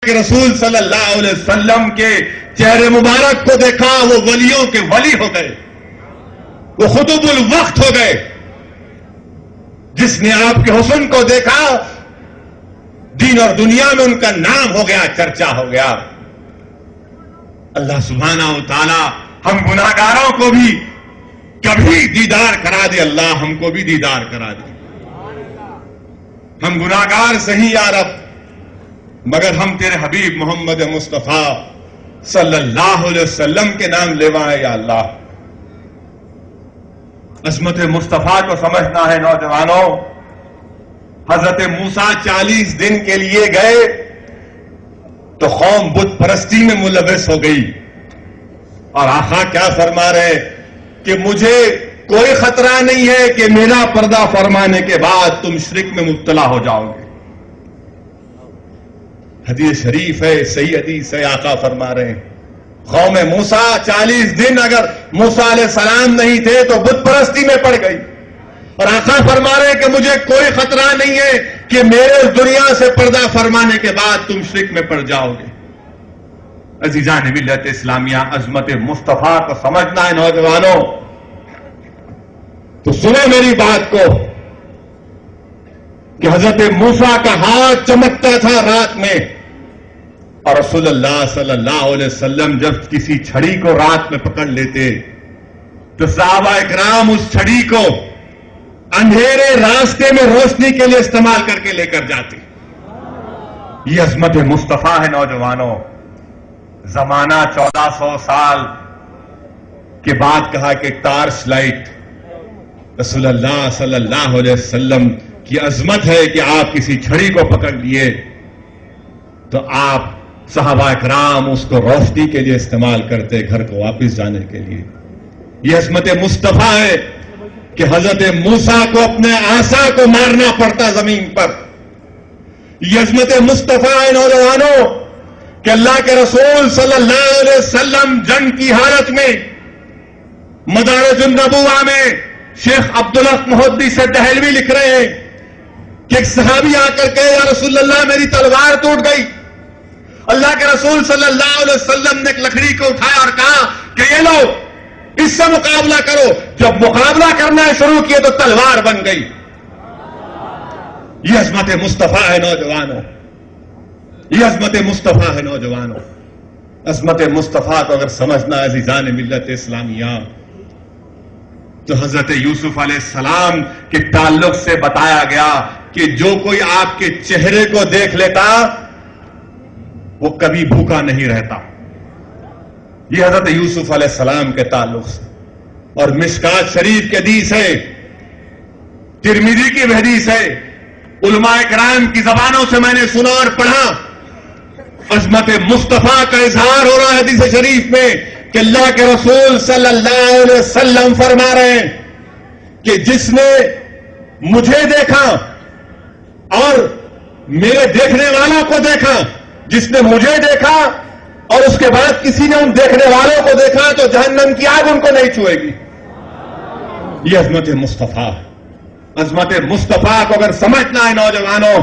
کہ رسول صلی اللہ علیہ وسلم کے چہرے مبارک کو دیکھا، وہ ولیوں کے ولی ہو گئے، وہ خطب الوقت ہو گئے. جس نے آپ کے حسن کو دیکھا، دین اور دنیا میں ان کا نام ہو گیا، چرچا ہو گیا. اللہ سبحانہ و تعالی ہم گناہگاروں کو بھی کبھی دیدار کرا دے. اللہ ہم کو بھی دیدار کرا دے. ہم گناہگار صحیح یا رب، مگر ہم تیرے حبیب محمد مصطفیٰ صلی اللہ علیہ وسلم کے نام لیوائیں یا اللہ. عظمت مصطفیٰ کو سمجھنا ہے نوجوانوں. حضرت موسیٰ 40 دن کے لیے گئے تو قوم بت پرستی میں ملوث ہو گئی، اور آقا کیا فرما رہے کہ مجھے کوئی خطرہ نہیں ہے کہ میرا پردہ فرمانے کے بعد تم شرک میں مبتلا ہو جاؤ گے. حدیث شریف ہے، صحیح حدیث ہے. آقا فرما رہے ہیں قوم موسیٰ 40 دن اگر موسیٰ علیہ السلام نہیں تھے تو بت پرستی میں پڑ گئی، اور آقا فرما رہے ہیں کہ مجھے کوئی خطرہ نہیں ہے کہ میرے اس دنیا سے پردہ فرمانے کے بعد تم شرک میں پڑ جاؤ گے. عزیزان ملت اسلامیہ، عظمت مصطفیٰ کو سمجھنا ہے نوجوانوں. تو سنو میری بات کو کہ حضرت موسیٰ کا ہاتھ چمکتا تھا رات میں، اور رسول اللہ صلی اللہ علیہ وسلم جب کسی چھڑی کو رات میں پکڑ لیتے تو صحابہ اکرام اس چھڑی کو اندھیرے راستے میں روشنی کے لیے استعمال کر کے لے کر جاتے. یہ عظمت مصطفیٰ ہے نوجوانوں. زمانہ 1400 سال کے بعد کہا کہ ٹارچ لائٹ رسول اللہ صلی اللہ علیہ وسلم کی عظمت ہے کہ آپ کسی چھڑی کو پکڑ لیے تو آپ صحابہ اکرام اس کو روشنی کے لیے استعمال کرتے گھر کو واپس جانے کے لیے. یہ عظمت مصطفیٰ ہے کہ حضرت موسیٰ کو اپنے عصا کو مارنا پڑتا زمین پر. یہ عظمت مصطفیٰ ہے نوجوانوں کہ اللہ کے رسول صلی اللہ علیہ وسلم جنگ کی حالت میں مدارج النبوہ میں شیخ عبدالحق محدث دہلوی لکھ رہے ہیں کہ ایک صحابی آ کر کہ یا رسول اللہ میری تلوار ٹوٹ گئی. اللہ کے رسول صلی اللہ علیہ وسلم نے ایک لکڑی کو اٹھایا اور کہا کہ یہ لو، اس سے مقابلہ کرو. جب مقابلہ کرنا شروع کیا تو تلوار بن گئی. یہ عظمت مصطفیٰ ہے نوجوانوں. یہ عظمت مصطفیٰ ہے نوجوانوں. عظمت مصطفیٰ کو اگر سمجھنا ہے عزیزان ملت اسلامیہ تو حضرت یوسف علیہ السلام کے تعلق سے بتایا گیا کہ جو کوئی آپ کے چہرے کو دیکھ لیتا وہ کبھی بھوکا نہیں رہتا. یہ حضرت یوسف علیہ السلام کے تعلق سے. اور مشکات شریف کی حدیث ہے، ترمذی کی حدیث ہے، علماء کرام کی زبانوں سے میں نے سنا اور پڑھا. عظمت مصطفیٰ کا اظہار ہو رہا ہے حدیث شریف میں کہ اللہ کے رسول صلی اللہ علیہ وسلم فرما رہے ہیں کہ جس نے مجھے دیکھا اور میرے دیکھنے والوں کو دیکھا، جس نے مجھے دیکھا اور اس کے بعد کسی نے ان دیکھنے والوں کو دیکھا تو جہنم کی آگ ان کو نہیں چھوئے گی. یہ عظمت مصطفیٰ. عظمت مصطفیٰ کو اگر سمجھنا ہے نوجوانوں